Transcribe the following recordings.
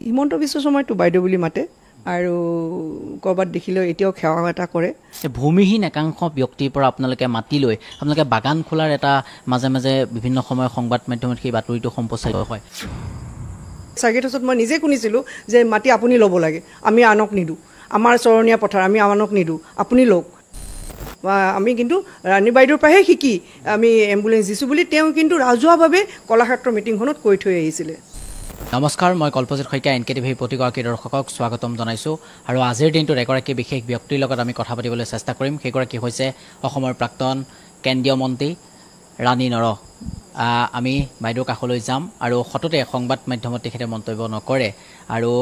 হিমন্ত বিশ্ব শৰ্মাইতো বাইদেউ বুলি মাতে আৰু কৰবাত দেখিলেও এতিয়াও সেৱা এটা কৰে। ভূমিহীন একাংশ ব্যক্তিৰ পৰা আপোনালোকে মাতি লৈ আপোনালোকে বাগান খোলাৰ এটা মাজে মাজে বিভিন্ন সময় সংবাদ মাধ্যমত সেই বাতৰিটো সম্প্ৰচাৰিত হয়। চাৰ্কিট হাউচত মই নিজে শুনিছিলোঁ যে মাটি আপুনি ল'ব লাগে, আমি আনক নিদিওঁ, আমাৰ চৰণীয়া পথাৰ আমি আনক নিদিওঁ, আপুনি লওক। আমি কিন্তু ৰাণী বাইদেউৰ পৰাহে শিকি আমি এম্বুলেঞ্চ দিছোঁ বুলি তেওঁ কিন্তু ৰাজহুৱাভাৱে কলাক্ষেত্ৰ মিটিংখনত কৈ থৈ আহিছিলে। নমস্কাৰ, মই কল্পজিৎ শইকীয়া, NKTV প্ৰতিগৰাকী দৰ্শকক স্বাগতম জনাইছোঁ। আৰু আজিৰ দিনটোত এগৰাকী বিশেষ ব্যক্তিৰ লগত আমি কথা পাতিবলৈ চেষ্টা কৰিম। সেইগৰাকী হৈছে অসমৰ প্ৰাক্তন কেন্দ্ৰীয় মন্ত্ৰী ৰাণী নৰহ। আমি বাইদেউৰ কাষলৈ যাম আৰু সততে সংবাদ মাধ্যমত তেখেতে মন্তব্য নকৰে। আৰু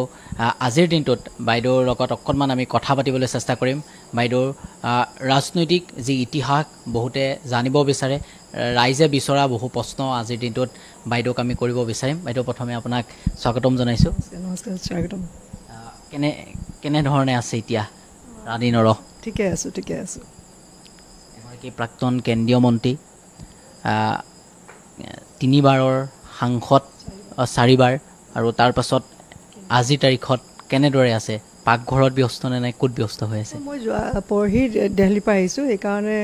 আজিৰ দিনটোত বাইদেউৰ লগত অকণমান আমি কথা পাতিবলৈ চেষ্টা কৰিম। বাইদেউৰ ৰাজনৈতিক যি ইতিহাস বহুতে জানিব বিচাৰে, ৰাইজে বিচৰা বহু প্ৰশ্ন আজিৰ দিনটোত বাইদেউক আমি কৰিব বিচাৰিম। বাইদেউ, প্ৰথমে আপোনাক স্বাগতম জনাইছোঁ। নমস্কাৰ, স্বাগতম। কেনেধৰণে আছে এতিয়া ৰাণী নৰহ? ঠিকে আছোঁ, ঠিকে আছোঁ। এগৰাকী প্ৰাক্তন কেন্দ্ৰীয় মন্ত্ৰী, 3বাৰৰ সাংসদ, 4বাৰ, আৰু তাৰ পাছত আজিৰ তাৰিখত কেনেদৰে আছে? পাকঘৰত ব্যস্ত নে নাই, ক'ত ব্যস্ত হৈ আছে? মই পৰহি দিল্লীৰ পৰা আহিছোঁ, সেইকাৰণে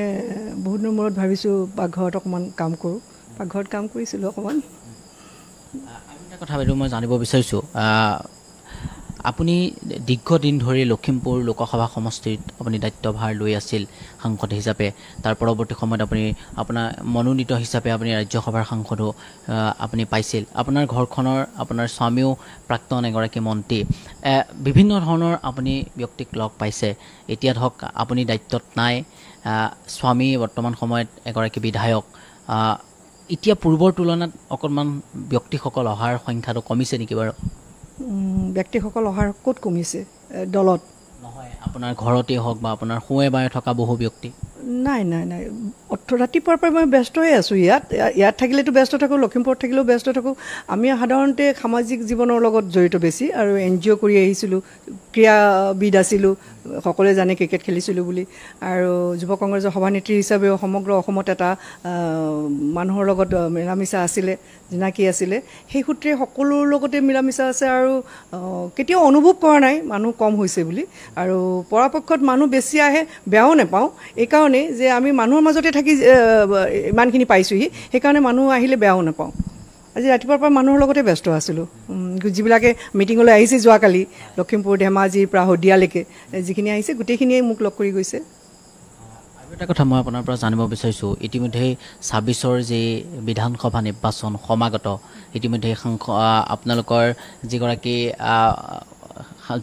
বহুত দিনৰ মূৰত ভাবিছোঁ পাকঘৰত অকণমান কাম কৰোঁ। পাকঘৰত কাম কৰিছিলোঁ অকণমান। আৰু এটা কথা বাইদেউ মই জানিব বিচাৰিছোঁ, আপুনি দীৰ্ঘদিন ধৰি লখিমপুৰ লোকসভা সমষ্টিত আপুনি দায়িত্বভাৰ লৈ আছিল সাংসদ হিচাপে। তাৰ পৰৱৰ্তী সময়ত আপোনাৰ মনোনীত হিচাপে আপুনি ৰাজ্যসভাৰ সাংসদো আপুনি পাইছিল। আপোনাৰ ঘৰখনৰ আপোনাৰ স্বামীও প্ৰাক্তন এগৰাকী মন্ত্ৰী। বিভিন্ন ধৰণৰ আপুনি ব্যক্তিক লগ পাইছে। এতিয়া ধৰক আপুনি দায়িত্বত নাই, স্বামী বৰ্তমান সময়ত এগৰাকী বিধায়ক। এতিয়া পূৰ্বৰ তুলনাত অকণমান ব্যক্তিসকল অহাৰ সংখ্যাটো কমিছে নেকি বাৰু? ব্যক্তিসকল অহাৰ ক'ত কমিছে? দলত নহয়, আপোনাৰ ঘৰতেই হওক বা আপোনাৰ সোঁৱে বায়ে থকা বহু ব্যক্তি। নাই নাই নাই, ৰাতিপুৱাৰ পৰা মই ব্যস্ত হৈ আছোঁ। ইয়াত থাকিলেতো ব্যস্ত থাকোঁ, লখিমপুৰত থাকিলেও ব্যস্ত থাকোঁ। আমি সাধাৰণতে সামাজিক জীৱনৰ লগত জড়িত বেছি, আৰু NGO কৰি আহিছিলোঁ, ক্ৰীড়াবিদ আছিলোঁ, সকলোৱে জানে ক্ৰিকেট খেলিছিলোঁ বুলি। আৰু যুৱ কংগ্ৰেছৰ সভানেত্ৰী হিচাপেও সমগ্ৰ অসমত এটা মানুহৰ লগত মিলা মিছা আছিলে, চিনাকি আছিলে। সেই সূত্ৰে সকলোৰ লগতে মিলা মিছা আছে, আৰু কেতিয়াও অনুভৱ কৰা নাই মানুহ কম হৈছে বুলি। আৰু পৰাপক্ষত মানুহ বেছি আহে, বেয়াও নাপাওঁ। এইকাৰণেই যে আমি মানুহৰ মাজতে থাকি ইমানখিনি পাইছোঁহি, সেইকাৰণে মানুহ আহিলে বেয়াও নাপাওঁ। আজি ৰাতিপুৱাৰ পৰা মানুহৰ লগতে ব্যস্ত আছিলোঁ। যিবিলাকে মিটিঙলৈ আহিছে যোৱাকালি, লখিমপুৰ, ধেমাজিৰ পৰা শদিয়ালৈকে যিখিনি আহিছে গোটেইখিনিয়ে মোক লগ কৰি গৈছে। আৰু এটা কথা মই আপোনাৰ পৰা জানিব বিচাৰিছোঁ, ইতিমধ্যেই 26ৰ যি বিধানসভা নিৰ্বাচন সমাগত, ইতিমধ্যে আপোনালোকৰ যিগৰাকী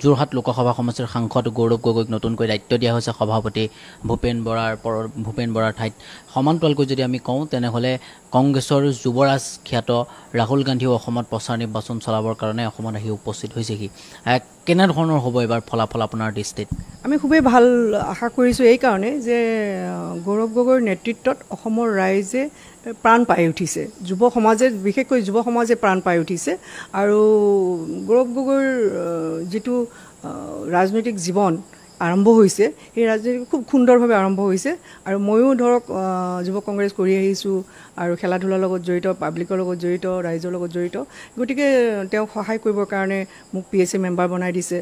যোৰহাট লোকসভা সমষ্টিৰ সাংসদ গৌৰৱ গগৈক নতুনকৈ দায়িত্ব দিয়া হৈছে সভাপতি ভূপেন বৰাৰ ঠাইত। সমান্তৰালকৈ যদি আমি কওঁ তেনেহ'লে কংগ্ৰেছৰ যুৱৰাজ খ্যাত ৰাহুল গান্ধীও অসমত প্ৰচাৰ নিৰ্বাচন চলাবৰ কাৰণে অসমত আহি উপস্থিত হৈছেহি। কেনেধৰণৰ হ'ব এইবাৰ ফলাফল আপোনাৰ দৃষ্টিত? আমি খুবেই ভাল আশা কৰিছোঁ, এইকাৰণে যে গৌৰৱ গগৈৰ নেতৃত্বত অসমৰ ৰাইজে প্ৰাণ পাই উঠিছে, যুৱ সমাজে, বিশেষকৈ যুৱ সমাজে প্ৰাণ পাই উঠিছে। আৰু গৌৰৱ গগৈৰ যিটো ৰাজনৈতিক জীৱন আৰম্ভ হৈছে, সেই ৰাজনীতি খুব সুন্দৰভাৱে আৰম্ভ হৈছে। আৰু ময়ো ধৰক যুৱ কংগ্ৰেছ কৰি আহিছোঁ, আৰু খেলা ধূলাৰ লগত জড়িত, পাব্লিকৰ লগত জড়িত, ৰাইজৰ লগত জড়িত। গতিকে তেওঁক সহায় কৰিবৰ কাৰণে মোক PSA মেম্বাৰ বনাই দিছে,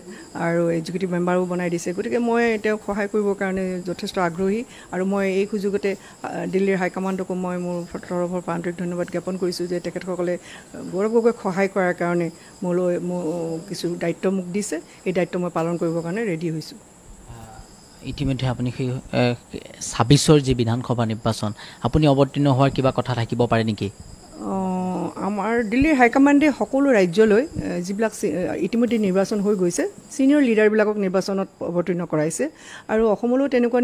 আৰু এক্সিকিউটিভ মেম্বাৰো বনাই দিছে। গতিকে মই তেওঁক সহায় কৰিবৰ কাৰণে যথেষ্ট আগ্ৰহী। আৰু মই এই সুযোগতে দিল্লীৰ হাইকমাণ্ডকো মই মোৰ তৰফৰ পৰা আন্তৰিক ধন্যবাদ জ্ঞাপন কৰিছোঁ যে তেখেতসকলে গৌৰৱ গগৈক সহায় কৰাৰ কাৰণে মোৰ কিছু দায়িত্ব মোক দিছে। এই দায়িত্ব মই পালন কৰিবৰ কাৰণে ৰেডি হৈছোঁ। ইতিমধ্যে আপুনি সেই 26ৰ যি বিধানসভা নিৰ্বাচন, আপুনি অৱতীৰ্ণ হোৱাৰ কিবা কথা থাকিব পাৰে নেকি? আমাৰ দিল্লীৰ হাইকমাণ্ডে সকলো ৰাজ্যলৈ যিবিলাক ইতিমধ্যে নিৰ্বাচন হৈ গৈছে, ছিনিয়ৰ লিডাৰবিলাকক নিৰ্বাচনত অৱতীৰ্ণ কৰাইছে। আৰু অসমলৈও তেনেকুৱা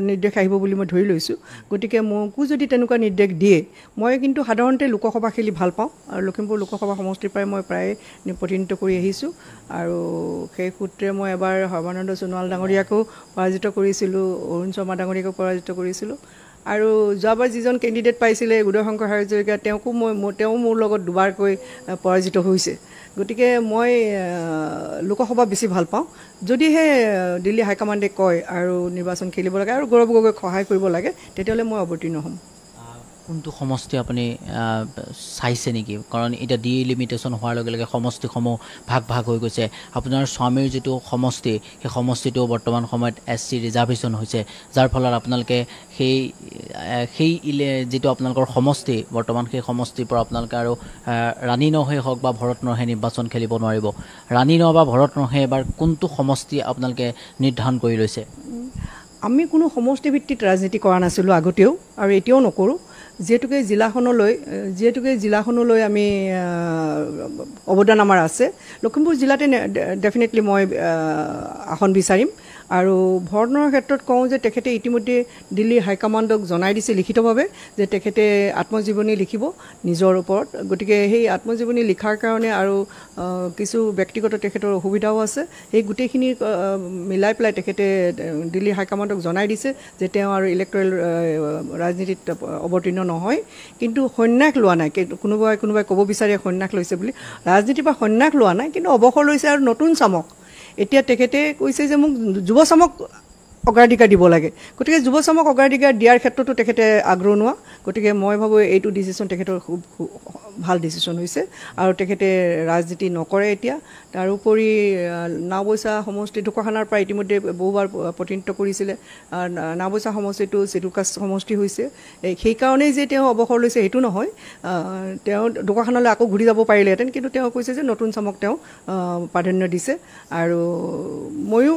নিৰ্দেশ আহিব বুলি মই ধৰি লৈছোঁ। গতিকে মোকো যদি তেনেকুৱা নিৰ্দেশ দিয়ে, মই কিন্তু সাধাৰণতে লোকসভা খেলি ভাল পাওঁ, আৰু লখিমপুৰ লোকসভা সমষ্টিৰ পৰাই মই প্ৰায় প্ৰতিনিধিত্ব কৰি আহিছোঁ। আৰু সেই সূত্ৰে মই এবাৰ সৰ্বানন্দ সোণোৱাল ডাঙৰীয়াকো পৰাজিত কৰিছিলোঁ, অৰুণ শৰ্মা ডাঙৰীয়াকো পৰাজিত কৰিছিলোঁ। আৰু যোৱাবাৰ যিজন কেণ্ডিডেট পাইছিলে উদয় শংকৰ হাজৰিকা, তেওঁ মোৰ লগত দুবাৰকৈ পৰাজিত হৈছে। গতিকে মই লোকসভা বেছি ভাল পাওঁ। যদিহে দিল্লী হাইকমাণ্ডে কয় আৰু নিৰ্বাচন খেলিব লাগে আৰু গৌৰৱ গগৈক সহায় কৰিব লাগে, তেতিয়াহ'লে মই অৱতীৰ্ণ হ'ম। কোনটো সমষ্টি আপুনি চাইছে নেকি কাৰণ এতিয়া ডিলিমিটেশ্যন হোৱাৰ লগে লগে সমষ্টিসমূহ ভাগ ভাগ হৈ গৈছে আপোনাৰ স্বামীৰ যিটো সমষ্টি সেই সমষ্টিটো বৰ্তমান সময়ত SC ৰিজাৰ্ভেশ্যন হৈছে যাৰ ফলত আপোনালোকে সেই যিটো আপোনালোকৰ সমষ্টি বৰ্তমান সেই সমষ্টিৰ পৰা আপোনালোকে আৰু ৰাণী নহে হওক বা ভৰত নৰহে নিৰ্বাচন খেলিব নোৱাৰিব ৰাণী নহ বা ভৰত নৰহে এবাৰ কোনটো সমষ্টি আপোনালোকে নিৰ্ধাৰণ কৰি লৈছে আমি কোনো সমষ্টিভিত্তিক ৰাজনীতি কৰা নাছিলোঁ আগতেও আৰু এতিয়াও নকৰোঁ যিহেতুকে জিলাখনলৈ আমি অৱদান আমাৰ আছে লখিমপুৰ জিলাতে ডেফিনেটলি মই আসন বিচাৰিম আৰু ভৰতনৰ ক্ষেত্ৰত কওঁ যে তেখেতে ইতিমধ্যে দিল্লী হাইকমাণ্ডক জনাই দিছে লিখিতভাৱে যে তেখেতে আত্মজীৱনী লিখিব নিজৰ ওপৰত গতিকে সেই আত্মজীৱনী লিখাৰ কাৰণে আৰু কিছু ব্যক্তিগত তেখেতৰ অসুবিধাও আছে সেই গোটেইখিনি মিলাই পেলাই তেখেতে দিল্লী হাইকমাণ্ডক জনাই দিছে যে তেওঁ আৰু ইলেক্টৰেল ৰাজনীতিত অৱতীৰ্ণ নহয় কিন্তু সন্ন্যাস লোৱা নাই কোনোবাই ক'ব বিচাৰে সন্ন্যাস লৈছে বুলি ৰাজনীতিৰ পৰা সন্ন্যাস লোৱা নাই কিন্তু অৱসৰ লৈছে আৰু নতুন চামক এতিয়া তেখেতে কৈছে যে মোক যুৱ চামক অগ্ৰাধিকাৰ দিব লাগে গতিকে যুৱ চামক অগ্ৰাধিকাৰ দিয়াৰ ক্ষেত্ৰতো তেখেতে আগ্ৰহ নোৱা গতিকে মই ভাবোঁ এইটো ডিচিশ্যন তেখেতৰ খুব ভাল ডিচিশ্যন হৈছে আৰু তেখেতে ৰাজনীতি নকৰে এতিয়া তাৰোপৰি নাওবৈচা সমষ্টি ঢকুৱাখানাৰ পৰা ইতিমধ্যে বহুবাৰ প্ৰতিনিধিত্ব কৰিছিলে নাওবৈচা সমষ্টিটো চিডুল কাষ্ট সমষ্টি হৈছে সেইকাৰণেই যে তেওঁ অৱসৰ লৈছে সেইটো নহয় তেওঁ ঢকুৱাখানালৈ আকৌ ঘূৰি যাব পাৰিলেহেঁতেন কিন্তু তেওঁ কৈছে যে নতুন চামক তেওঁ প্ৰাধান্য দিছে আৰু ময়ো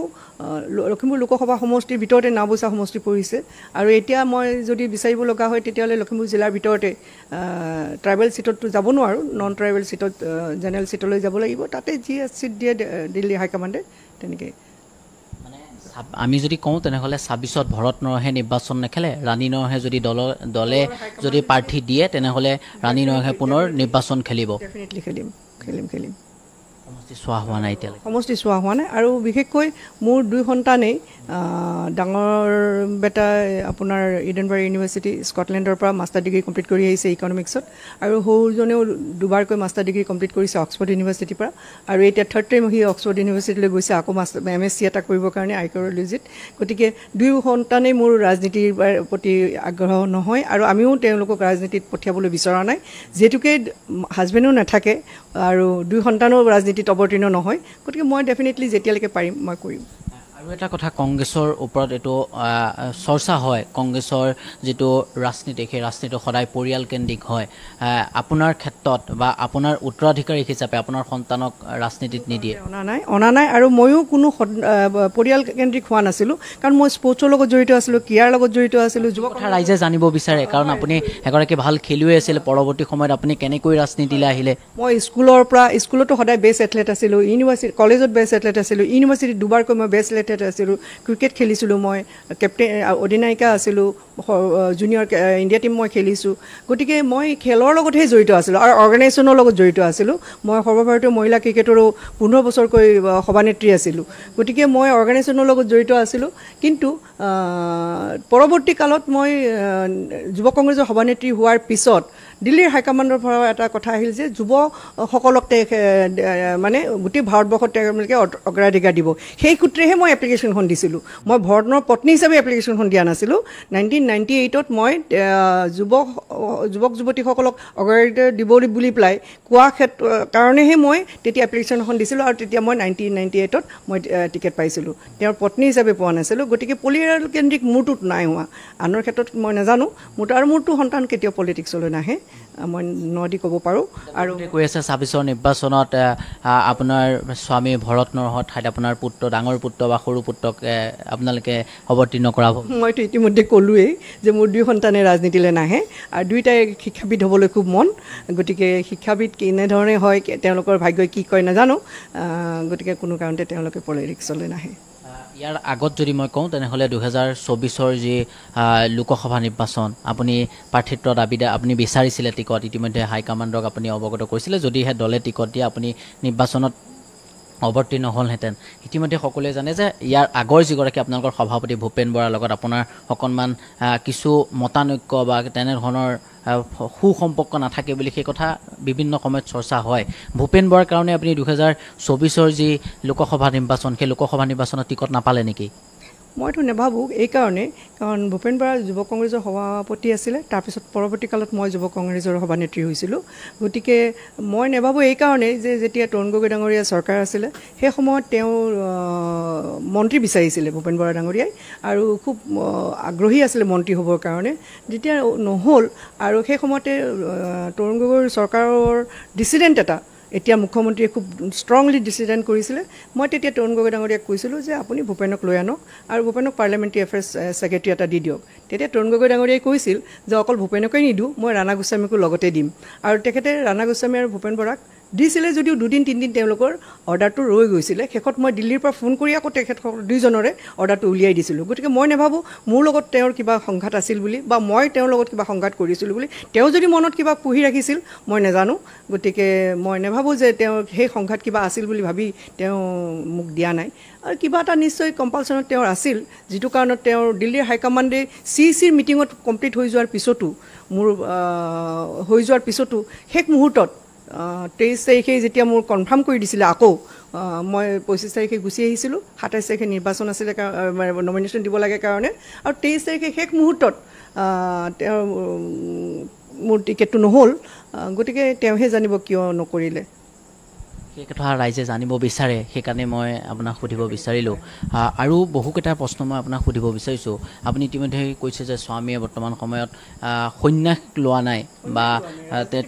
লখিমপুৰ লোকসভা সমষ্টিৰ ভিতৰতে নাওবৈচা সমষ্টি পৰিছে আৰু এতিয়া মই যদি বিচাৰিব লগা হয় তেতিয়াহ'লে লখিমপুৰ জিলাৰ ভিতৰতে ট্ৰাইবেল চিটততো যাব নোৱাৰোঁ নন ট্ৰাইবেল চিটত জেনেৰেল চিটলৈ যাব লাগিব তাতে যি চিট দিয়ে দিল্লী হাইকমাণ্ডে তেনেকৈ আমি যদি কওঁ তেনেহ'লে 26ত ভৰত নৰহে নিৰ্বাচন নেখেলে ৰাণী নৰহে যদি দলে যদি প্ৰাৰ্থী দিয়ে তেনেহ'লে ৰাণী নৰহে পুনৰ নিৰ্বাচন খেলিব ডেফিনেটলি খেলিম সমষ্টি চোৱা হোৱা নাই এতিয়ালৈকে সমষ্টি চোৱা হোৱা নাই আৰু বিশেষকৈ মোৰ দুই সন্তানেই ডাঙৰ বেটাই আপোনাৰ ইডেনবাৰী ইউনিভাৰ্চিটি স্কটলেণ্ডৰ পৰা মাষ্টাৰ ডিগ্ৰী কমপ্লিট কৰি আহিছে ইকনমিক্সত আৰু সৰুজনেও দুবাৰকৈ মাষ্টাৰ ডিগ্ৰী কমপ্লিট কৰিছে অক্সফৰ্ড ইউনিভাৰ্চিটিৰ পৰা আৰু এতিয়া থাৰ্ড টাইম সি অক্সফৰ্ড ইউনিভাৰ্চিটিলৈ গৈছে আকৌ MSc এটা কৰিবৰ কাৰণে আইকৰলজিত গতিকে দুয়ো সন্তানেই মোৰ ৰাজনীতিৰ প্ৰতি আগ্ৰহ নহয় আৰু আমিও তেওঁলোকক ৰাজনীতিত পঠিয়াবলৈ বিচৰা নাই যিহেতুকে হাজবেণ্ডো নাথাকে আৰু দুই সন্তানো ৰাজনীতিত অৱতীৰ্ণ নহয় গতিকে মই ডেফিনেটলি যেতিয়ালৈকে পাৰিম মই কৰিম আৰু এটা কথা কংগ্ৰেছৰ ওপৰত এইটো চৰ্চা হয় কংগ্ৰেছৰ যিটো ৰাজনীতি সেই ৰাজনীতি সদায় পৰিয়ালকেন্দ্ৰিক হয় আপোনাৰ ক্ষেত্ৰত বা আপোনাৰ উত্তৰাধিকাৰী হিচাপে আপোনাৰ সন্তানক ৰাজনীতিত নিদিয়ে অনা নাই আৰু ময়ো কোনো পৰিয়ালকেন্দ্ৰিক হোৱা নাছিলোঁ কাৰণ মই স্পৰ্টছৰ লগত জড়িত আছিলোঁ ক্ৰীড়াৰ লগত জড়িত আছিলোঁ যুৱ কথা ৰাইজে জানিব বিচাৰে কাৰণ আপুনি এগৰাকী ভাল খেলুৱৈ আছিল পৰৱৰ্তী সময়ত আপুনি কেনেকৈ ৰাজনীতিলৈ আহিলে মই স্কুলতো সদায় বেষ্ট এথলেট আছিলোঁ ইউনিভাৰ্চিটি কলেজত বেষ্ট এথলেট আছিলোঁ ইউনিভাৰ্চিটিত দুবাৰকৈ মই বেষ্ট এথলেট আছিলোঁ ক্ৰিকেট খেলিছিলোঁ মই কেপ্টেইন অধিনায়িকা আছিলোঁ জুনিয়ৰ ইণ্ডিয়া টীম মই খেলিছোঁ গতিকে মই খেলৰ লগতহে জড়িত আছিলোঁ আৰু অৰ্গেনাইজেশ্যনৰ লগত জড়িত আছিলোঁ মই সৰ্বভাৰতীয় মহিলা ক্ৰিকেটৰো 15 বছৰকৈ সভানেত্ৰী আছিলোঁ গতিকে মই অৰ্গেনাইজেশ্যনৰ লগত জড়িত আছিলোঁ কিন্তু পৰৱৰ্তী কালত মই যুৱ কংগ্ৰেছৰ সভানেত্ৰী হোৱাৰ পিছত দিল্লীৰ হাইকমাণ্ডৰ পৰা এটা কথা আহিল যে যুৱসকলক মানে গোটেই ভাৰতবৰ্ষত তেওঁলোকে অগ্ৰাধিকাৰ দিব সেই সূত্ৰেহে মই এপ্লিকেশ্যনখন দিছিলোঁ মই ভৰতনৰ পত্নী হিচাপে এপ্লিকেশ্যনখন দিয়া নাছিলোঁ 1998ত মই যুৱক যুৱতীসকলক অগ্ৰাধিকাৰ দিব বুলি পেলাই কোৱা কাৰণেহে মই তেতিয়া এপ্লিকেশ্যনখন দিছিলোঁ আৰু তেতিয়া মই 1998ত মই টিকেট পাইছিলোঁ তেওঁৰ পত্নী হিচাপে পোৱা নাছিলোঁ গতিকে পৰিয়ালকেন্দ্ৰিক মোৰটোত নাই হোৱা আনৰ ক্ষেত্ৰত মই নাজানো মোৰটো সন্তান কেতিয়াও পলিটিক্সলৈ নাহে মই নদী ক'ব পাৰোঁ আৰু কৈ আছে 26ৰ নিৰ্বাচনত আপোনাৰ স্বামী ভৰত নৰহৰ ঠাইত আপোনাৰ পুত্ৰ ডাঙৰ পুত্ৰ বা সৰু পুত্ৰক আপোনালোকে অৱতীৰ্ণ কৰাব মইতো ইতিমধ্যে ক'লোৱেই যে মোৰ দুই সন্তানে ৰাজনীতিলৈ নাহে আৰু দুয়োটাই শিক্ষাবিদ হ'বলৈ খুব মন গতিকে শিক্ষাবিদ কেনেধৰণে হয় তেওঁলোকৰ ভাগ্যই কি কয় নাজানো গতিকে কোনো কাৰণতে তেওঁলোকে পলিটিক্সলৈ নাহে ইয়াৰ আগত যদি মই কওঁ তেনেহ'লে 2024ৰ যি লোকসভা নিৰ্বাচন আপুনি প্ৰাৰ্থিত্বৰ দাবীৰে আপুনি বিচাৰিছিলে টিকট ইতিমধ্যে হাইকমাণ্ডক আপুনি অৱগত কৰিছিলে যদিহে দলে টিকট দিয়ে আপুনি নিৰ্বাচনত অৱতীৰ্ণ হ'লহেঁতেন ইতিমধ্যে সকলোৱে জানে যে ইয়াৰ আগৰ যিগৰাকী আপোনালোকৰ সভাপতি ভূপেন বৰাৰ লগত আপোনাৰ অকণমান কিছু মতানৈক্য বা তেনেধৰণৰ সুসম্পৰ্ক নাথাকে বুলি সেই কথা বিভিন্ন সময়ত চৰ্চা হয় ভূপেন বৰাৰ কাৰণে আপুনি 2024ৰ যি লোকসভা নিৰ্বাচন সেই লোকসভা নিৰ্বাচনত টিকট নাপালে নেকি মইতো নাভাবোঁ এইকাৰণে, কাৰণ ভূপেন বৰা যুৱ কংগ্ৰেছৰ সভাপতি আছিলে, তাৰপিছত পৰৱৰ্তী কালত মই যুৱ কংগ্ৰেছৰ সভানেত্ৰী হৈছিলোঁ। গতিকে মই নাভাবোঁ এইকাৰণেই যে যেতিয়া তৰুণ গগৈ ডাঙৰীয়া চৰকাৰ আছিলে সেই সময়ত তেওঁ মন্ত্ৰী বিচাৰিছিলে ভূপেন বৰা ডাঙৰীয়াই, আৰু খুব আগ্ৰহী আছিলে মন্ত্ৰী হ'বৰ কাৰণে। যেতিয়া নহ'ল আৰু সেই সময়তে তৰুণ গগৈৰ চৰকাৰৰ ডিচিডেণ্ট এটা এতিয়া মুখ্যমন্ত্ৰীয়ে খুব ষ্ট্ৰংলি ডিচিডেণ্ট কৰিছিলে। মই তেতিয়া তৰুণ গগৈ ডাঙৰীয়াক কৈছিলোঁ যে আপুনি ভূপেনক লৈ আনক আৰু ভূপেনক পাৰ্লিয়ামেণ্টাৰী এফেয়াৰ্ছ ছেক্ৰেটাৰী এটা দি দিয়ক। তেতিয়া তৰুণ গগৈ ডাঙৰীয়াই কৈছিল যে অকল ভূপেনকেই নিদিওঁ, মই ৰাণা গোস্বামীকো লগতে দিম। আৰু তেখেতে ৰাণা গোস্বামী আৰু ভূপেন বৰাক দিছিলে যদিও 2-3 দিন তেওঁলোকৰ অৰ্ডাৰটো ৰৈ গৈছিলে। শেষত মই দিল্লীৰ পৰা ফোন কৰি আকৌ তেখেতসকল দুইজনৰে অৰ্ডাৰটো উলিয়াই দিছিলোঁ। গতিকে মই নাভাবোঁ মোৰ লগত তেওঁৰ কিবা সংঘাত আছিল বুলি, বা মই তেওঁৰ লগত কিবা সংঘাত কৰিছিলোঁ বুলি। তেওঁ যদি মনত কিবা পুহি ৰাখিছিল মই নাজানো। গতিকে মই নাভাবোঁ যে তেওঁ সেই সংঘাত কিবা আছিল বুলি ভাবি তেওঁ মোক দিয়া নাই। আৰু কিবা এটা নিশ্চয় কম্পালশ্যনত তেওঁৰ আছিল, যিটো কাৰণত তেওঁৰ দিল্লীৰ হাইকমাণ্ডে CECৰ মিটিঙত কমপ্লিট হৈ যোৱাৰ পিছতো শেষ মুহূৰ্তত 23 তাৰিখে যেতিয়া মোৰ কনফাৰ্ম কৰি দিছিলে, আকৌ মই 25 তাৰিখে গুচি আহিছিলোঁ। 27 তাৰিখে নিৰ্বাচন আছিলে, নমিনেশ্যন দিব লাগে কাৰণে, আৰু 23 তাৰিখে শেষ মুহূৰ্তত তেওঁৰ মোৰ টিকেটটো নহ'ল। গতিকে তেওঁহে জানিব কিয় নকৰিলে। সেই কথা ৰাইজে জানিব বিচাৰে, সেইকাৰণে মই আপোনাক সুধিব বিচাৰিলোঁ। আৰু বহুকেইটা প্ৰশ্ন মই আপোনাক সুধিব বিচাৰিছোঁ। আপুনি ইতিমধ্যে কৈছে যে স্বামীয়ে বৰ্তমান সময়ত সন্ন্যাস লোৱা নাই, বা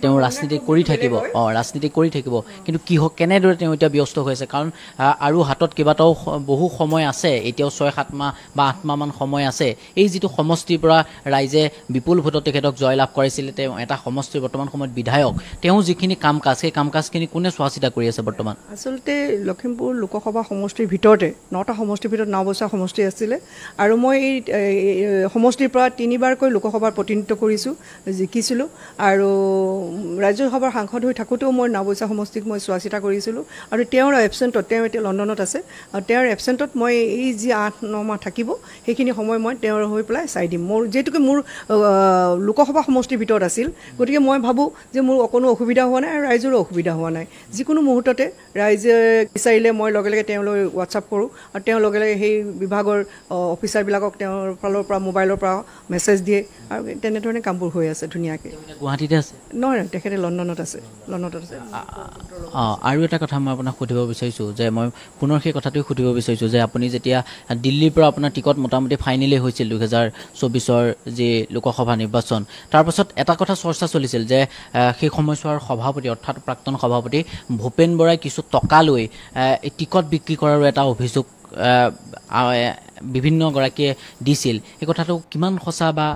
তেওঁ ৰাজনীতি কৰি থাকিব, ৰাজনীতি কৰি থাকিব, কিন্তু কেনেদৰে তেওঁ এতিয়া ব্যস্ত হৈ আছে? কাৰণ আৰু হাতত কেইবাটাও বহু সময় আছে, এতিয়াও 6-7 মাহ বা 8 মাহমান সময় আছে। এই যিটো সমষ্টিৰ পৰা ৰাইজে বিপুল ভোটত তেখেতক জয়লাভ কৰাইছিলে, তেওঁ এটা সমষ্টিৰ বৰ্তমান সময়ত বিধায়ক, তেওঁ যিখিনি কাম কাজ, সেই কাম কাজখিনি কোনে চোৱা চিতা কৰি আছে বৰ্তমান? আচলতে লখিমপুৰ লোকসভা সমষ্টিৰ ভিতৰতে 9টা সমষ্টিৰ ভিতৰত নাওবৈচা সমষ্টি আছিলে, আৰু মই এই সমষ্টিৰ পৰা 3বাৰকৈ লোকসভাৰ প্ৰতিনিধিত্ব কৰিছোঁ, জিকিছিলোঁ। আৰু ৰাজ্যসভাৰ সাংসদ হৈ থাকোঁতেও মই নাওবৈচা সমষ্টিক মই চোৱা চিতা কৰিছিলোঁ। আৰু তেওঁৰ এবচেণ্টত, তেওঁ এতিয়া লণ্ডনত আছে, আৰু তেওঁৰ এবচেণ্টত মই এই যি 8-9 মাহ থাকিব সেইখিনি সময় মই তেওঁৰ হৈ পেলাই চাই দিম। মোৰ যিহেতুকে মোৰ লোকসভা সমষ্টিৰ ভিতৰত আছিল, গতিকে মই ভাবোঁ যে মোৰ অকণো অসুবিধা হোৱা নাই আৰু ৰাইজৰো অসুবিধা হোৱা নাই। যিকোনো মুহূৰ্ততে ৰাইজে বিচাৰিলে মই লগে লগে তেওঁলৈ হোৱাটছআপ কৰোঁ, আৰু তেওঁ লগে লগে সেই বিভাগৰ অফিচাৰবিলাকক তেওঁৰ ফালৰ পৰা মোবাইলৰ পৰা মেছেজ দিয়ে, আৰু তেনেধৰণে কামবোৰ হৈ আছে ধুনীয়াকৈ। গুৱাহাটীতে আছে? নহয়, তেখেতে লণ্ডনত আছে। আৰু এটা কথা মই আপোনাক সুধিব বিচাৰিছোঁ, যে মই পুনৰ সেই কথাটোৱে সুধিব বিচাৰিছোঁ যে আপুনি যেতিয়া দিল্লীৰ পৰা আপোনাৰ টিকট মোটামুটি ফাইনেলি হৈছিল 2024ৰ যি লোকসভা নিৰ্বাচন, তাৰপাছত এটা কথা চৰ্চা চলিছিল যে সেই সময়ছোৱাৰ সভাপতি, অৰ্থাৎ প্ৰাক্তন সভাপতি ভূপেন বৰাই কিছু টকা লৈ টিকট বিক্ৰী কৰাৰো এটা অভিযোগ বিভিন্নগৰাকীয়ে দিছিল। এই কথাটো কিমান সঁচা? বা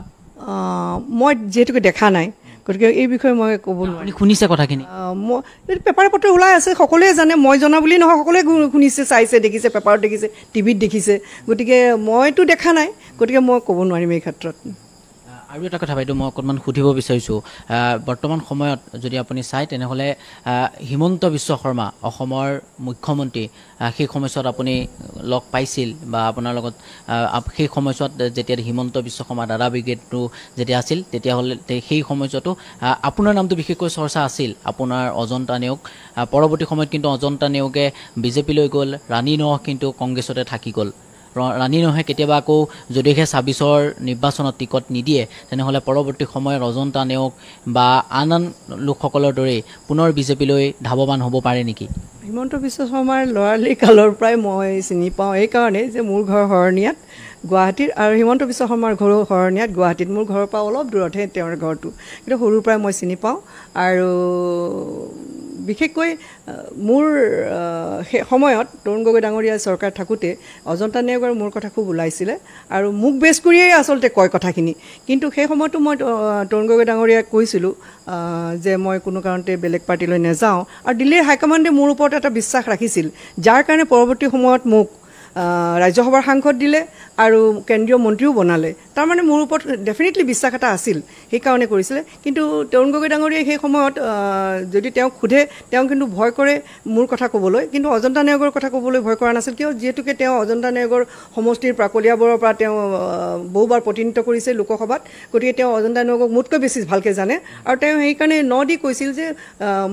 মই যিহেতুকে দেখা নাই, গতিকে এই বিষয়ে মই ক'ব নোৱাৰোঁ। শুনিছে কথাখিনি? মই পেপাৰ পত্ৰ ওলাই আছে, সকলোৱে জানে, মই জনা বুলি নহয়, সকলোৱে শুনিছে, চাইছে, দেখিছে, পেপাৰত দেখিছে, টিভিত দেখিছে। গতিকে মইতো দেখা নাই, গতিকে মই ক'ব নোৱাৰিম এই ক্ষেত্ৰত। আৰু এটা কথা বাইদেউ মই অকণমান সুধিব বিচাৰিছোঁ। বৰ্তমান সময়ত যদি আপুনি চায় তেনেহ'লে হিমন্ত বিশ্ব শৰ্মা অসমৰ মুখ্যমন্ত্ৰী, সেই সময়ছোৱাত আপুনি লগ পাইছিল, বা আপোনাৰ লগত সেই সময়ছোৱাত যেতিয়া হিমন্ত বিশ্ব শৰ্মা দাদা ব্ৰিগেডটো যেতিয়া আছিল, তেতিয়াহ'লে সেই সময়ছোৱাতো আপোনাৰ নামটো বিশেষকৈ চৰ্চা আছিল, আপোনাৰ অজন্তা নেওগ। পৰৱৰ্তী সময়ত কিন্তু অজন্তা নেওগে বিজেপিলৈ গ'ল, ৰাণী নহ কিন্তু কংগ্ৰেছতে থাকি গ'ল। ৰাণী নহয় কেতিয়াবা আকৌ যদিহে 26ৰ নিৰ্বাচনত টিকট নিদিয়ে, তেনেহ'লে পৰৱৰ্তী সময়ত অজন্তা নেওগ বা আন লোকসকলৰ দৰেই পুনৰ বিজেপিলৈ ধাৱবান হ'ব পাৰে নেকি? হিমন্ত বিশ্ব শৰ্মাৰ ল'ৰালি কালৰ পৰাই মই চিনি পাওঁ, এইকাৰণে যে মোৰ ঘৰ শৰণীয়াত গুৱাহাটীৰ, আৰু হিমন্ত বিশ্ব শৰ্মাৰ ঘৰো শৰণীয়াত গুৱাহাটীত। মোৰ ঘৰৰ পৰা অলপ দূৰতহে তেওঁৰ ঘৰটো, কিন্তু সৰুৰ পৰাই মই চিনি পাওঁ। আৰু বিশেষকৈ মোৰ সেই সময়ত তৰুণ গগৈ ডাঙৰীয়া চৰকাৰ থাকোঁতে অজন্তা নেওগ আৰু মোৰ কথা খুব ওলাইছিলে, আৰু মোক বেছ কৰিয়েই আচলতে কয় কথাখিনি। কিন্তু সেই সময়তো মই তৰুণ গগৈ ডাঙৰীয়াক কৈছিলোঁ যে মই কোনো কাৰণতে বেলেগ পাৰ্টিলৈ নাযাওঁ, আৰু দিল্লীৰ হাইকমাণ্ডে মোৰ ওপৰত এটা বিশ্বাস ৰাখিছিল, যাৰ কাৰণে পৰৱৰ্তী সময়ত মোক ৰাজ্যসভাৰ সাংসদ দিলে আৰু কেন্দ্ৰীয় মন্ত্ৰীও বনালে। তাৰমানে মোৰ ওপৰত ডেফিনেটলি বিশ্বাস এটা আছিল, সেইকাৰণে কৰিছিলে। কিন্তু তৰুণ গগৈ ডাঙৰীয়াই সেই সময়ত যদি তেওঁক সোধে, তেওঁ কিন্তু ভয় কৰে মোৰ কথা ক'বলৈ, কিন্তু অজন্তা নেওগৰ কথা ক'বলৈ ভয় কৰা নাছিল। কিয়? যিহেতুকে তেওঁ অজন্তা নেওগৰ সমষ্টিৰ পৰা কলিয়াবৰৰ পৰা তেওঁ বহুবাৰ প্ৰতিনিধিত্ব কৰিছে লোকসভাত, গতিকে তেওঁ অজন্তা নেওগক মোতকৈ বেছি ভালকৈ জানে। আৰু তেওঁ সেইকাৰণে দি কৈছিল যে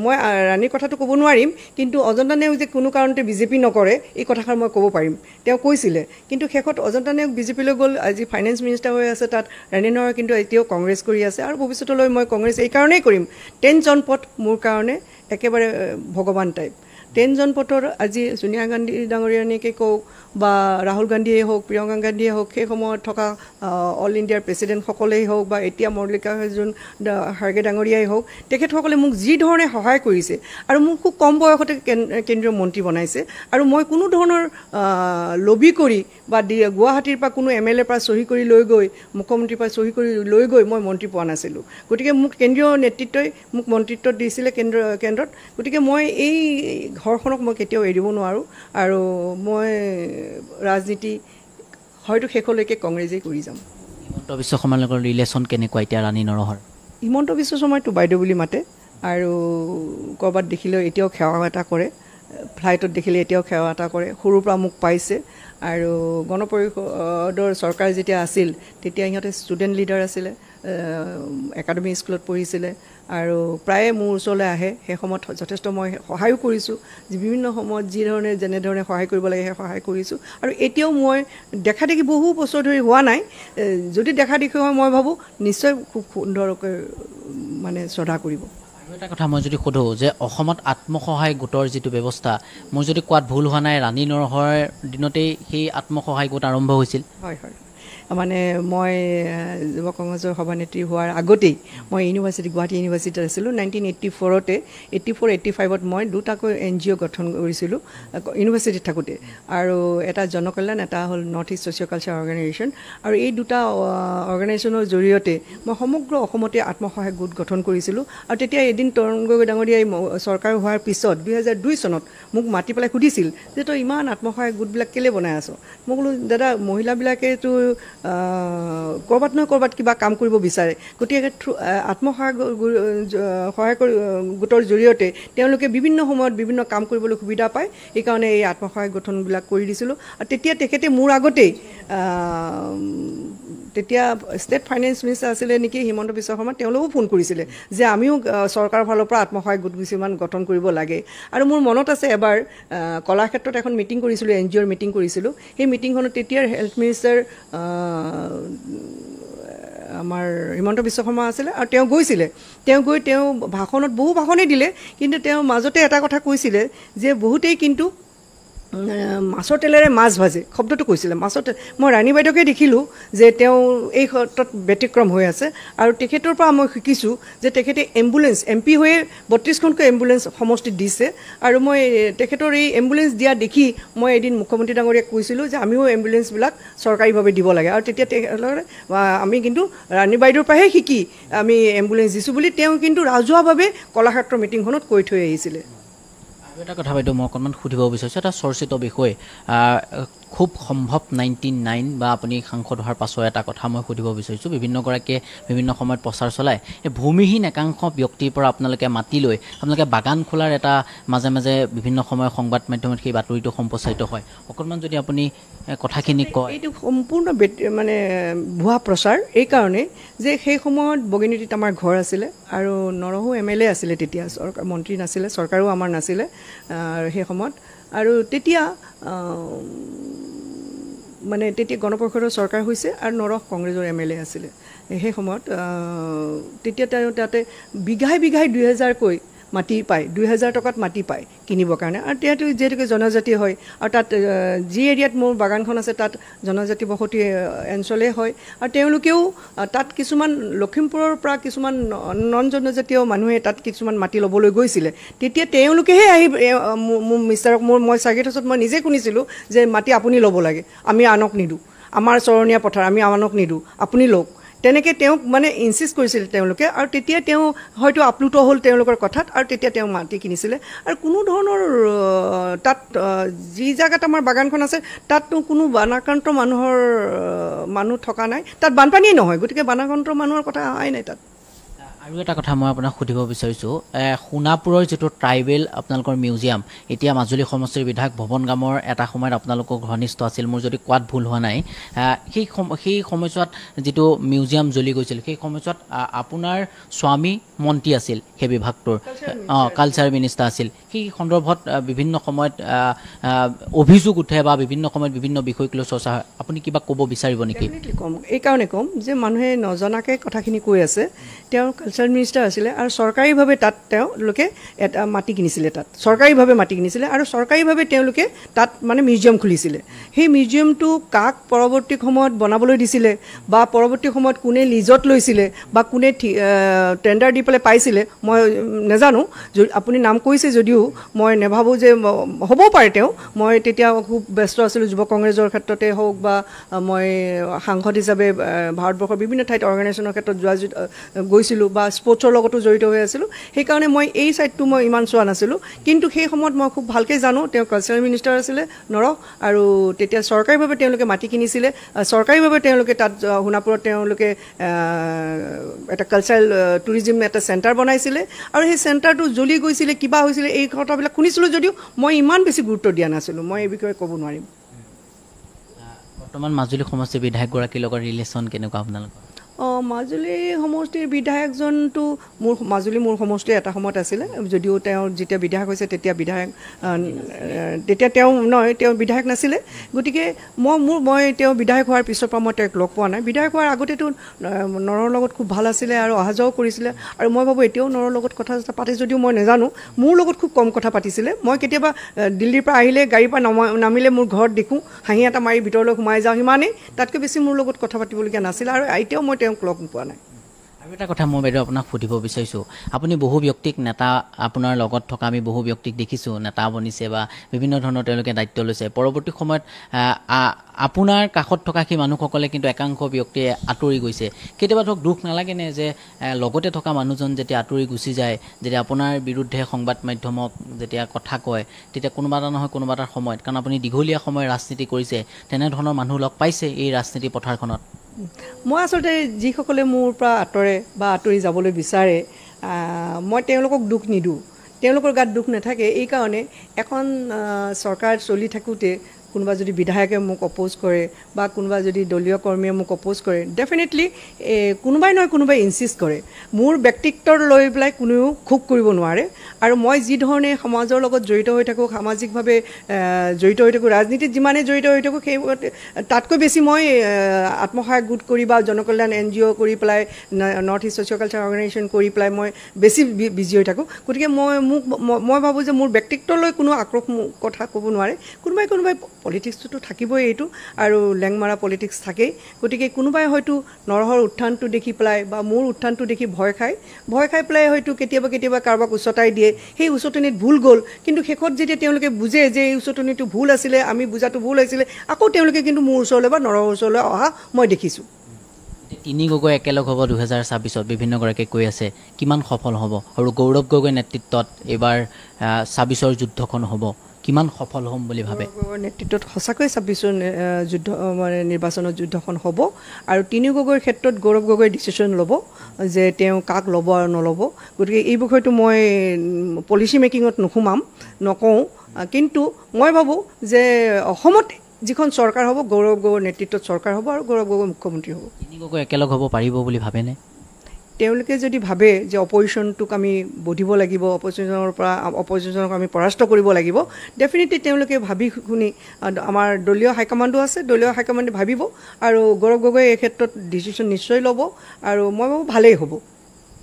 মই ৰাণীৰ কথাটো ক'ব নোৱাৰিম, কিন্তু অজন্তা নেওগ যে কোনো কাৰণতে বিজেপি নকৰে এই কথাষাৰ মই ক'ব পাৰিম। তেওঁ কৈছিলে কিন্তু শেষত অজন্তা নেওগ বিজেপিলৈ গ'ল আজি ফাইনেন্স মিনিষ্টাৰ হৈ আছে তাত ৰাণী নৰহ কিন্তু এতিয়াও কংগ্ৰেছ কৰি আছে আৰু ভৱিষ্যতলৈ মই কংগ্ৰেছ এই কাৰণেই কৰিম 10 জন পদ মোৰ কাৰণে একেবাৰে ভগৱান টাইপ 10 জন পদৰ আজি সোনিয়া গান্ধী ডাঙৰীয়ানীকে কওক বা ৰাহুল গান্ধীয়ে হওক প্ৰিয়ংকা গান্ধীয়ে হওক সেই সময়ত থকা অল ইণ্ডিয়াৰ প্ৰেছিডেণ্টসকলেই হওক বা এতিয়া মল্লিকাৰ্জুন খাৰ্গে ডাঙৰীয়াই হওক তেখেতসকলে মোক যি ধৰণে সহায় কৰিছে আৰু মোক খুব কম বয়সতে কেন্দ্ৰীয় মন্ত্ৰী বনাইছে আৰু মই কোনো ধৰণৰ লবি কৰি বা গুৱাহাটীৰ পৰা কোনো MLA পৰা চহী কৰি লৈ গৈ মুখ্যমন্ত্ৰীৰ পৰা চহী কৰি লৈ গৈ মই মন্ত্ৰী পোৱা নাছিলোঁ গতিকে মোক কেন্দ্ৰীয় নেতৃত্বই মোক মন্ত্ৰিত্ব দিছিলে কেন্দ্ৰত গতিকে মই এই ঘৰখনক মই কেতিয়াও এৰিব নোৱাৰোঁ আৰু মই ৰাজনীতি হয়তো শেষলৈকে কংগ্ৰেছেই কৰি যাম হিমন্ত বিশ্ব শৰ্মাৰ লগত ৰিলেশ্যন কেনেকুৱা এতিয়া ৰাণী নৰহৰ হিমন্ত বিশ্ব শৰ্মাইতো বাইদেউ বুলি মাতে আৰু ক'ৰবাত দেখিলেও এতিয়াও সেৱা এটা কৰে ফ্লাইটত দেখিলে এতিয়াও সেৱা এটা কৰে সৰুৰ পৰা মোক পাইছে আৰু গণপৰিষদৰ চৰকাৰ যেতিয়া আছিল তেতিয়া ইহঁতে ষ্টুডেণ্ট লিডাৰ আছিলে একাডেমি স্কুলত পঢ়িছিলে আৰু প্ৰায়ে মোৰ ওচৰলৈ আহে সেই সময়ত যথেষ্ট মই সহায়ো কৰিছোঁ বিভিন্ন সময়ত যেনেধৰণে সহায় কৰিব লাগে সেই সহায় কৰিছোঁ আৰু এতিয়াও মই দেখা দেখি বহু বছৰ ধৰি হোৱা নাই যদি দেখা দেখি হয় মই ভাবোঁ নিশ্চয় খুব সুন্দৰকৈ মানে শ্ৰদ্ধা কৰিব আৰু এটা কথা মই যদি সোধোঁ যে অসমত আত্মসহায়ক গোটৰ যিটো ব্যৱস্থা মোৰ যদি কোৱাত ভুল হোৱা নাই ৰাণী নৰহৰ দিনতেই সেই আত্মসহায়ক গোট আৰম্ভ হৈছিল হয় মানে মই যুৱ কংগ্ৰেছৰ সভানেত্ৰী হোৱাৰ আগতেই মই গুৱাহাটী ইউনিভাৰ্চিটিত আছিলোঁ 1984তে 84-85ত মই দুটাকৈ NGO গঠন কৰিছিলোঁ ইউনিভাৰ্চিটিত থাকোঁতে আৰু এটা জনকল্যাণ এটা হ'ল north east socio' culture organisation আৰু এই দুটা অৰ্গেনাইজেশ্যনৰ জৰিয়তে মই সমগ্ৰ অসমতে আত্মসহায়ক গোট গঠন কৰিছিলোঁ আৰু তেতিয়া এদিন তৰুণ গগৈ ডাঙৰীয়াই চৰকাৰ হোৱাৰ পিছত 2002 চনত মোক মাতি পেলাই সুধিছিল যে তই ইমান আত্মসহায়ক গোটবিলাক কেলৈ বনাই আছ মই ক'লোঁ দাদা মহিলাবিলাকেতো ক'ৰবাত নহয় ক'ৰবাত কিবা কাম কৰিব বিচাৰে গতিকে আত্মসহায়ক গোটৰ জৰিয়তে তেওঁলোকে বিভিন্ন সময়ত বিভিন্ন কাম কৰিবলৈ সুবিধা পায় সেইকাৰণে এই আত্মসহায়ক গঠনবিলাক কৰি দিছিলোঁ আৰু তেতিয়া তেখেতে মোৰ আগতেই তেতিয়া ষ্টেট ফাইনেন্স মিনিষ্টাৰ আছিলে নেকি হিমন্ত বিশ্ব শৰ্মা তেওঁলোকেও ফোন কৰিছিলে যে আমিও চৰকাৰৰ ফালৰ পৰা আত্মসহায়ক গোট কিছুমান গঠন কৰিব লাগে আৰু মোৰ মনত আছে এবাৰ কলাক্ষেত্ৰত এখন মিটিং কৰিছিলোঁ NGOৰ মিটিং কৰিছিলোঁ সেই মিটিংখনত তেতিয়াৰ হেল্থ মিনিষ্টাৰ আমাৰ হিমন্ত বিশ্ব শৰ্মা আছিলে আৰু তেওঁ গৈছিলে তেওঁ ভাষণত বহু ভাষণেই দিলে কিন্তু তেওঁ মাজতে এটা কথা কৈছিলে যে বহুতেই কিন্তু মাছৰ তেলেৰে মাছ ভাজে শব্দটো কৈছিলে মাছৰ মই ৰাণী বাইদেউকে দেখিলোঁ যে তেওঁ এই ক্ষেত্ৰত ব্যতিক্ৰম হৈ আছে আৰু তেখেতৰ পৰা মই শিকিছোঁ যে তেখেতে এম্বুলেঞ্চ MP হৈয়ে 32খনকৈ এম্বুলেঞ্চ সমষ্টিত দিছে আৰু মই তেখেতৰ এই এম্বুলেঞ্চ দিয়া দেখি মই এদিন মুখ্যমন্ত্ৰী ডাঙৰীয়াক কৈছিলোঁ যে আমিও এম্বুলেঞ্চবিলাক চৰকাৰীভাৱে দিব লাগে আৰু তেতিয়া আমি কিন্তু ৰাণী বাইদেউৰ পৰাহে শিকি আমি এম্বুলেঞ্চ দিছোঁ বুলি তেওঁ কিন্তু ৰাজহুৱাভাৱে কলাক্ষেত্ৰ মিটিংখনত কৈ থৈ আহিছিলে আৰু এটা কথা বাইদেউ মই অকণমান সুধিব বিচাৰিছোঁ এটা চৰ্চিত বিষয় খুব সম্ভৱ 99 বা আপুনি সাংসদ হোৱাৰ পাছৰ এটা কথা মই সুধিব বিচাৰিছোঁ বিভিন্নগৰাকীয়ে বিভিন্ন সময়ত প্ৰচাৰ চলায় এই ভূমিহীন একাংশ ব্যক্তিৰ পৰা আপোনালোকে মাতি লৈ আপোনালোকে বাগান খোলাৰ এটা মাজে মাজে বিভিন্ন সময়ত সংবাদ মাধ্যমত সেই বাতৰিটো সম্প্ৰচাৰিত হয় অকণমান যদি আপুনি কথাখিনি কয় এইটো সম্পূৰ্ণ মানে ভুৱা প্ৰচাৰ এইকাৰণে যে সেই সময়ত বগিনীতিত আমাৰ ঘৰ আছিলে আৰু নৰহো MLA আছিলে তেতিয়া চৰকাৰ মন্ত্ৰী নাছিলে চৰকাৰো আমাৰ নাছিলে সেই সময়ত আৰু তেতিয়া মানে তেতিয়া গণপৰিষদৰ চৰকাৰ হৈছে আৰু নৰহ কংগ্ৰেছৰ MLA আছিলে সেই সময়ত তেতিয়া তেওঁ তাতে বিঘাই 2000কৈ মাটি পায় 2000 টকাত মাটি পায় কিনিবৰ কাৰণে আৰু তেতিয়াতো যিহেতুকে জনজাতি হয় আৰু তাত যি এৰিয়াত মোৰ বাগানখন আছে তাত জনজাতি বসতি অঞ্চলেই হয় আৰু তেওঁলোকেও তাত কিছুমান লখিমপুৰৰ পৰা কিছুমান নন জনজাতীয় মানুহে তাত কিছুমান মাটি ল'বলৈ গৈছিলে তেতিয়া তেওঁলোকেহে আহি মিষ্টাৰক মই চাৰ্কিট হাউচত মই নিজে শুনিছিলোঁ যে মাটি আপুনি ল'ব লাগে আমি আনক নিদিওঁ আমাৰ চৰণীয়া পথাৰ আমি আনক নিদিওঁ আপুনি লওক তেনেকৈ তেওঁক মানে ইনচিষ্ট কৰিছিল তেওঁলোকে আৰু তেতিয়া তেওঁ হয়তো আপ্লুত হ'ল তেওঁলোকৰ কথাত আৰু তেতিয়া তেওঁ মাটি কিনিছিলে আৰু কোনো ধৰণৰ তাত যি জেগাত আমাৰ বাগানখন আছে তাততো কোনো বানাক্ৰান্ত মানুহ থকা নাই তাত বানপানীয়ে নহয় গতিকে বানাক্ৰান্ত মানুহৰ কথা অহাই নাই তাত আৰু এটা কথা মই আপোনাক সুধিব বিচাৰিছোঁ সোণাপুৰৰ যিটো ট্ৰাইবেল আপোনালোকৰ মিউজিয়াম এতিয়া মাজুলী সমষ্টিৰ বিধায়ক ভৱন গামৰ এটা সময়ত আপোনালোকৰ ঘনিষ্ঠ আছিল মোৰ যদি কোৱাত ভুল হোৱা নাই সেই সময়ছোৱাত যিটো মিউজিয়াম জ্বলি গৈছিল সেই সময়ছোৱাত আপোনাৰ স্বামী মন্ত্ৰী আছিল সেই বিভাগটোৰ কালচাৰ মিনিষ্টাৰ আছিল সেই সন্দৰ্ভত বিভিন্ন সময়ত অভিযোগ উঠে বা বিভিন্ন সময়ত বিভিন্ন বিষয়ক লৈ চৰ্চা হয় আপুনি কিবা ক'ব বিচাৰিব নেকি ক'ম এইকাৰণে ক'ম যে মানুহে নজনাকৈ কথাখিনি কৈ আছে তেওঁ কালচাৰেল মিনিষ্টাৰ আছিলে আৰু চৰকাৰীভাৱে তাত তেওঁলোকে এটা মাটি কিনিছিলে তাত চৰকাৰীভাৱে মাটি কিনিছিলে আৰু চৰকাৰীভাৱে তেওঁলোকে তাত মানে মিউজিয়াম খুলিছিলে সেই মিউজিয়ামটো কাক পৰৱৰ্তী সময়ত বনাবলৈ দিছিলে বা পৰৱৰ্তী সময়ত কোনে লিজত লৈছিলে বা কোনে টেণ্ডাৰ দি পেলাই পাইছিলে মই নাজানো আপুনি নাম কৈছে যদিও মই নাভাবোঁ যে হ'বও পাৰে তেওঁ মই তেতিয়া খুব ব্যস্ত আছিলোঁ যুৱ কংগ্ৰেছৰ ক্ষেত্ৰতে হওক বা মই সাংসদ হিচাপে ভাৰতবৰ্ষৰ বিভিন্ন ঠাইত অৰ্গেনাইজেশ্যনৰ ক্ষেত্ৰত গৈছিলোঁ বা স্পৰ্টছৰ লগতো জড়িত হৈ আছিলোঁ সেইকাৰণে মই এই ছাইডটো মই ইমান চোৱা নাছিলোঁ কিন্তু সেই সময়ত মই খুব ভালকৈ জানো তেওঁ কালচাৰেল মিনিষ্টাৰ আছিলে নৰহ আৰু তেতিয়া চৰকাৰীভাৱে তেওঁলোকে মাটি কিনিছিলে চৰকাৰীভাৱে তেওঁলোকে তাত সোণাপুৰত তেওঁলোকে এটা কালচাৰেল টুৰিজিম এটা চেণ্টাৰ বনাইছিলে আৰু সেই চেণ্টাৰটো জ্বলি গৈছিলে কিবা হৈছিলে এই কথাবিলাক শুনিছিলোঁ যদিও মই ইমান বেছি গুৰুত্ব দিয়া নাছিলোঁ মই এই বিষয়ে ক'ব নোৱাৰিম বৰ্তমান মাজুলী সমষ্টিৰ বিধায়কগৰাকীৰ লগত ৰিলেশ্যন কেনেকুৱা আপোনালোকৰ মাজুলী সমষ্টিৰ বিধায়কজনটো মোৰ সমষ্টিৰ এটা সময়ত আছিলে যদিও তেওঁ যেতিয়া বিধায়ক হৈছে তেতিয়া তেওঁ বিধায়ক নাছিলে গতিকে মই তেওঁ বিধায়ক হোৱাৰ পিছৰ পৰা মই তেওঁক লগ পোৱা নাই বিধায়ক হোৱাৰ আগতেতো নৰৰ লগত খুব ভাল আছিলে আৰু অহা যোৱাও কৰিছিলে আৰু মই ভাবোঁ এতিয়াও নৰৰ লগত কথা পাতে যদিও মই নাজানো মোৰ লগত খুব কম কথা পাতিছিলে মই কেতিয়াবা দিল্লীৰ পৰা আহিলে গাড়ীৰ পৰা নামিলে মোৰ ঘৰত দেখোঁ হাঁহি এটা মাৰি ভিতৰলৈ সোমাই যাওঁ সিমানেই তাতকৈ বেছি মোৰ লগত কথা পাতিবলগীয়া নাছিলে আৰু এতিয়াও মই তেওঁক লগ পোৱা নাই আৰু এটা কথা মই বাইদেউ আপোনাক সুধিব বিচাৰিছোঁ আপুনি বহু ব্যক্তিক নেতা আপোনাৰ লগত থকা আমি বহু ব্যক্তিক দেখিছোঁ নেতা বনিছে বা বিভিন্ন ধৰণৰ তেওঁলোকে দায়িত্ব লৈছে পৰৱৰ্তী সময়ত আপোনাৰ কাষত থকা সেই মানুহসকলে কিন্তু একাংশ ব্যক্তিয়ে আঁতৰি গৈছে কেতিয়াবা ধৰক দুখ নালাগেনে যে লগতে থকা মানুহজন যেতিয়া আঁতৰি গুচি যায় যেতিয়া আপোনাৰ বিৰুদ্ধে সংবাদ মাধ্যমক যেতিয়া কথা কয় তেতিয়া কোনোবা এটা নহয় কোনোবা এটা সময়ত কাৰণ আপুনি দীঘলীয়া সময় ৰাজনীতি কৰিছে তেনেধৰণৰ মানুহ লগ পাইছে এই ৰাজনীতি পথাৰখনত মই আচলতে যিসকলে মোৰ পৰা আঁতৰে বা আঁতৰি যাবলৈ বিচাৰে মই তেওঁলোকক দুখ নিদিওঁ তেওঁলোকৰ গাত দুখ নাথাকে এইকাৰণে এখন চৰকাৰ চলি থাকোঁতে কোনোবা যদি বিধায়কে মোক অপ'জ কৰে বা কোনোবা যদি দলীয় কৰ্মীয়ে মোক অপ'জ কৰে ডেফিনেটলি কোনোবাই নহয় কোনোবাই ইনচিষ্ট কৰে মোৰ ব্যক্তিত্বৰ লৈ পেলাই কোনেও ক্ষোভ কৰিব নোৱাৰে আৰু মই যি ধৰণে সমাজৰ লগত জড়িত হৈ থাকোঁ সামাজিকভাৱে জড়িত হৈ থাকোঁ ৰাজনীতিত যিমানেই জড়িত হৈ থাকোঁ সেই তাতকৈ বেছি মই আত্মসহায়ক গোট কৰি বা জনকল্যাণ NGO কৰি পেলাই north east social culture organisation কৰি পেলাই মই বেছি বিজি হৈ থাকোঁ গতিকে মই ভাবোঁ যে মোৰ ব্যক্তিত্বলৈ কোনো আক্ৰোশ কথা ক'ব নোৱাৰে কোনোবাই পলিটিক্সটোতো থাকিবই এইটো আৰু লেংমাৰা পলিটিক্স থাকেই গতিকে কোনোবাই হয়তো নৰহৰ উত্থানটো দেখি পেলাই বা মোৰ উত্থানটো দেখি ভয় খাই পেলাই হয়তো কেতিয়াবা কাৰোবাক উচতাই দিয়ে সেই উচতনিত ভুল গ'ল কিন্তু শেষত যেতিয়া তেওঁলোকে বুজে যে এই উচতনিটো ভুল আছিলে আমি বুজাটো ভুল হৈছিলে আকৌ তেওঁলোকে কিন্তু মোৰ ওচৰলৈ বা নৰহৰ ওচৰলৈ অহা মই দেখিছোঁ তিনি গগৈ একেলগ হ'ব 2026 বিভিন্নগৰাকীয়ে কৈ আছে কিমান সফল হ'ব আৰু গৌৰৱ গগৈ নেতৃত্বত এইবাৰ 26 যুদ্ধখন হ'ব কিমান সফল হ'ম বুলি ভাবে নেতৃত্বত সঁচাকৈ 26 যুদ্ধ মানে নিৰ্বাচনৰ যুদ্ধখন হ'ব আৰু তিনি গগৈৰ ক্ষেত্ৰত গৌৰৱ গগৈ ডিচিশ্যন ল'ব যে তেওঁ কাক ল'ব আৰু নল'ব গতিকে এই বিষয়টো মই পলিচি মেকিঙত নকওঁ কিন্তু মই ভাবোঁ যে অসমত যিখন চৰকাৰ হ'ব গৌৰৱ গগৈৰ নেতৃত্বত চৰকাৰ হ'ব আৰু গৌৰৱ গগৈ মুখ্যমন্ত্ৰী হ'ব তিনি গগৈ একেলগ হ'ব পাৰিব বুলি ভাবেনে তেওঁলোকে যদি ভাবে যে অপজিশ্যনটোক আমি বধিব লাগিব অপজিশ্যনক আমি পৰাস্ত কৰিব লাগিব ডেফিনেটলি তেওঁলোকে ভাবি শুনি আমাৰ দলীয় হাইকমাণ্ডো আছে দলীয় হাইকমাণ্ডে ভাবিব আৰু গৌৰৱ গগৈ এই ক্ষেত্ৰত ডিচিশ্যন নিশ্চয় ল'ব আৰু মই ভাবোঁ ভালেই হ'ব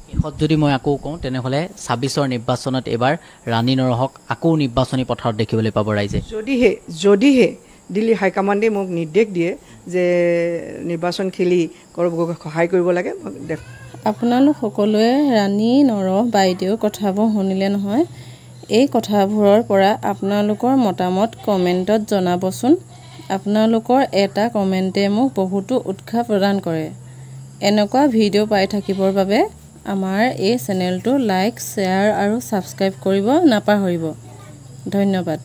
শেষত যদি মই আকৌ কওঁ তেনেহ'লে 26 নিৰ্বাচনত এবাৰ ৰাণী নৰহক আকৌ নিৰ্বাচনী পথাৰত দেখিবলৈ পাব ৰাইজে যদিহে দিল্লী হাইকমাণ্ডে মোক নিৰ্দেশ দিয়ে যে নিৰ্বাচন খেলি গৌৰৱ গগৈক সহায় কৰিব লাগে আপোনালোক সকলোৱে ৰাণী নৰহ বাইদেউৰ কথাবোৰ শুনিলে নহয় এই কথাবোৰৰ পৰা আপোনালোকৰ মতামত কমেণ্টত জনাবচোন আপোনালোকৰ এটা কমেণ্টে মোক বহুতো উৎসাহ প্ৰদান কৰে এনেকুৱা ভিডিঅ' পাই থাকিবৰ বাবে আমাৰ এই চেনেলটো লাইক শ্বেয়াৰ আৰু ছাবস্ক্ৰাইব কৰিব নাপাহৰিব ধন্যবাদ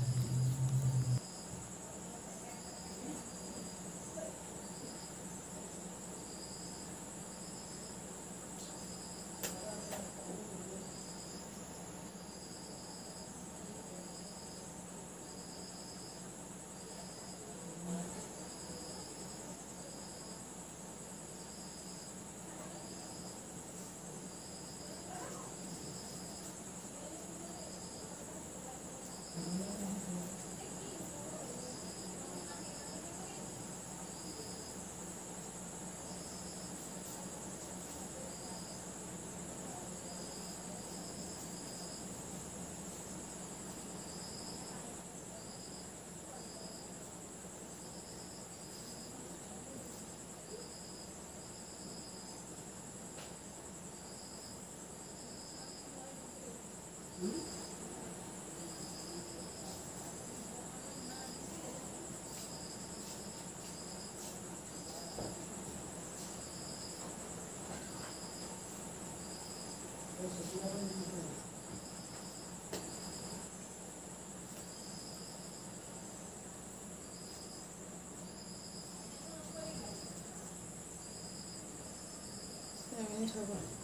মিঠা